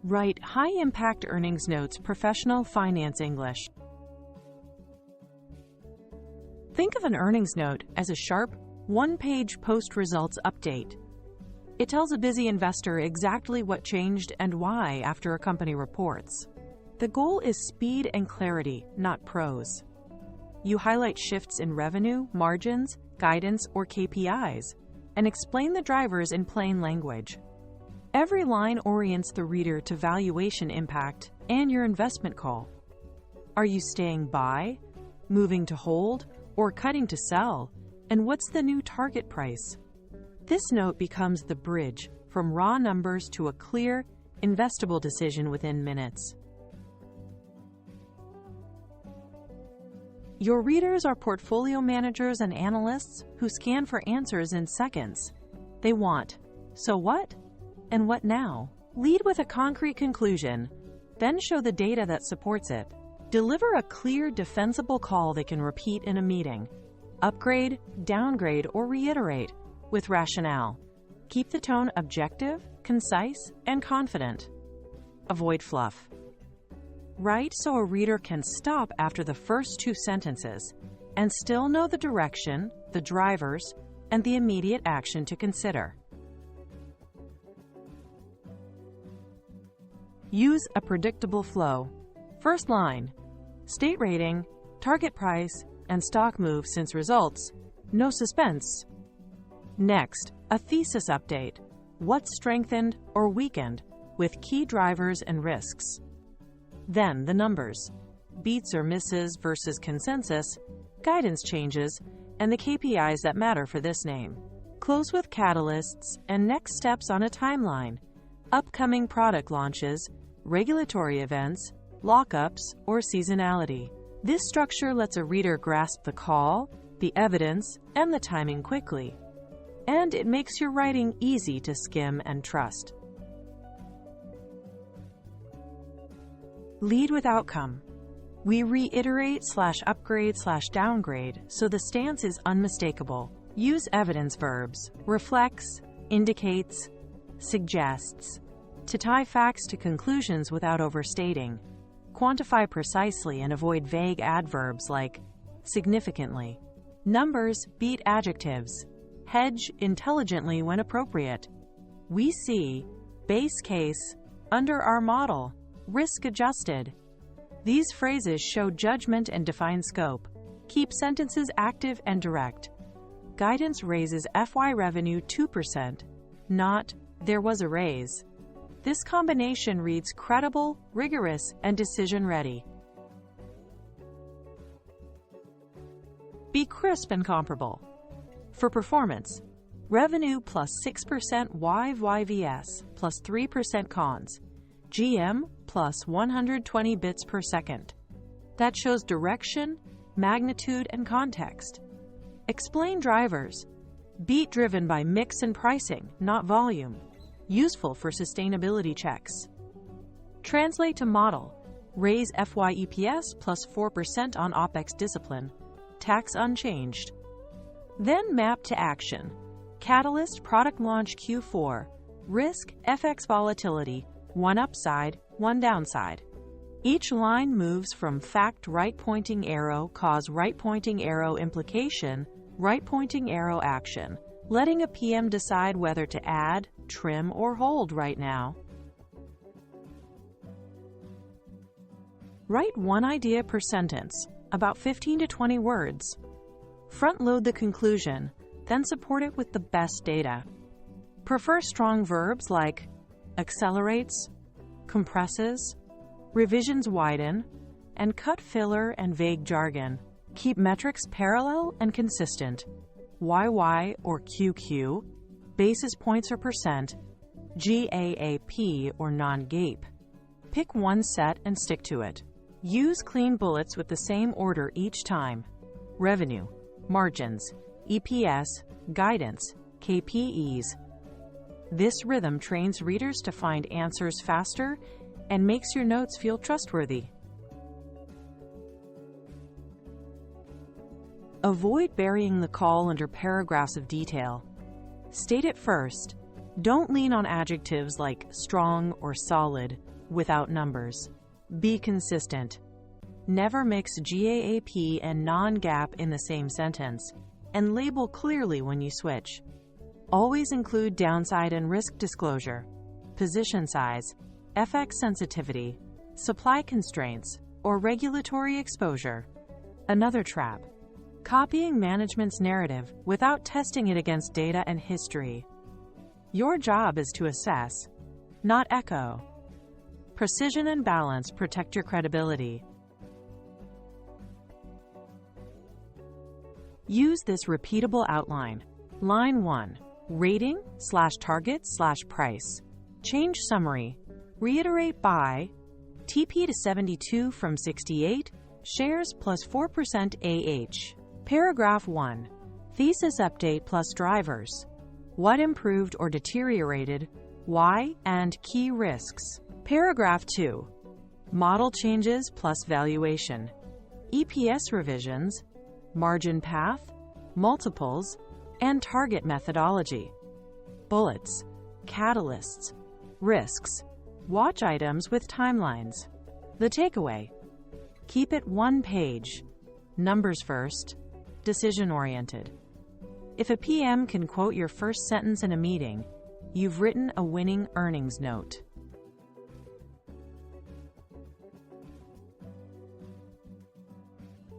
Write high-impact earnings notes, professional finance English. Think of an earnings note as a sharp, one-page post-results update. It tells a busy investor exactly what changed and why after a company reports. The goal is speed and clarity, not prose. You highlight shifts in revenue, margins, guidance, or KPIs, and explain the drivers in plain language. Every line orients the reader to valuation impact and your investment call. Are you staying buy, moving to hold, or cutting to sell? And what's the new target price? This note becomes the bridge from raw numbers to a clear, investable decision within minutes. Your readers are portfolio managers and analysts who scan for answers in seconds. They want, so what? And what now? Lead with a concrete conclusion, then show the data that supports it. Deliver a clear, defensible call they can repeat in a meeting. Upgrade, downgrade, or reiterate with rationale. Keep the tone objective, concise, and confident. Avoid fluff. Write so a reader can stop after the first two sentences and still know the direction, the drivers, and the immediate action to consider. Use a predictable flow. First line, state rating, target price, and stock move since results. No suspense. Next, a thesis update. What strengthened or weakened with key drivers and risks. Then the numbers. Beats or misses versus consensus, guidance changes, and the KPIs that matter for this name. Close with catalysts and next steps on a timeline. Upcoming product launches, regulatory events, lockups, or seasonality. This structure lets a reader grasp the call, the evidence, and the timing quickly. And it makes your writing easy to skim and trust. Lead with outcome. We reiterate/upgrade/downgrade so the stance is unmistakable. Use evidence verbs, reflects, indicates, suggests, to tie facts to conclusions without overstating. Quantify precisely and avoid vague adverbs like significantly. Numbers beat adjectives. Hedge intelligently when appropriate. We see, base case, under our model, risk adjusted. These phrases show judgment and define scope. Keep sentences active and direct. Guidance raises FY revenue 2%, not there was a raise. This combination reads credible, rigorous, and decision-ready. Be crisp and comparable. For performance, revenue plus 6% YVS plus 3% cons. GM plus 120 bits per second. That shows direction, magnitude, and context. Explain drivers. Beat driven by mix and pricing, not volume. Useful for sustainability checks. Translate to model. Raise FY EPS plus 4% on OPEX discipline. Tax unchanged. Then map to action. Catalyst product launch Q4. Risk FX volatility. One upside, one downside. Each line moves from fact right pointing arrow, cause right pointing arrow implication, right pointing arrow action, letting a PM decide whether to add, trim, or hold right now. Write one idea per sentence, about 15 to 20 words. Front-load the conclusion, then support it with the best data. Prefer strong verbs like accelerates, compresses, revisions widen, and cut filler and vague jargon. Keep metrics parallel and consistent. YY or QQ, basis points or percent, GAAP or non-GAAP. Pick one set and stick to it. Use clean bullets with the same order each time. Revenue, margins, EPS, guidance, KPIs. This rhythm trains readers to find answers faster and makes your notes feel trustworthy. Avoid burying the call under paragraphs of detail. State it first. Don't lean on adjectives like strong or solid. without numbers. Be consistent. Never mix GAAP and non-GAAP in the same sentence, and label clearly when you switch. Always include downside and risk disclosure, position size, FX sensitivity, supply constraints, or regulatory exposure. Another trap: copying management's narrative without testing it against data and history. Your job is to assess, not echo. Precision and balance protect your credibility. Use this repeatable outline. Line 1. Rating/target/price. Change summary. Reiterate buy. TP to 72 from 68. Shares plus 4% AH. Paragraph 1. Thesis update plus drivers. What improved or deteriorated, why, and key risks. Paragraph 2. Model changes plus valuation. EPS revisions, margin path, multiples, and target methodology. Bullets, catalysts, risks, watch items with timelines. The takeaway: keep it one page. Numbers first, decision-oriented. If a PM can quote your first sentence in a meeting, you've written a winning earnings note.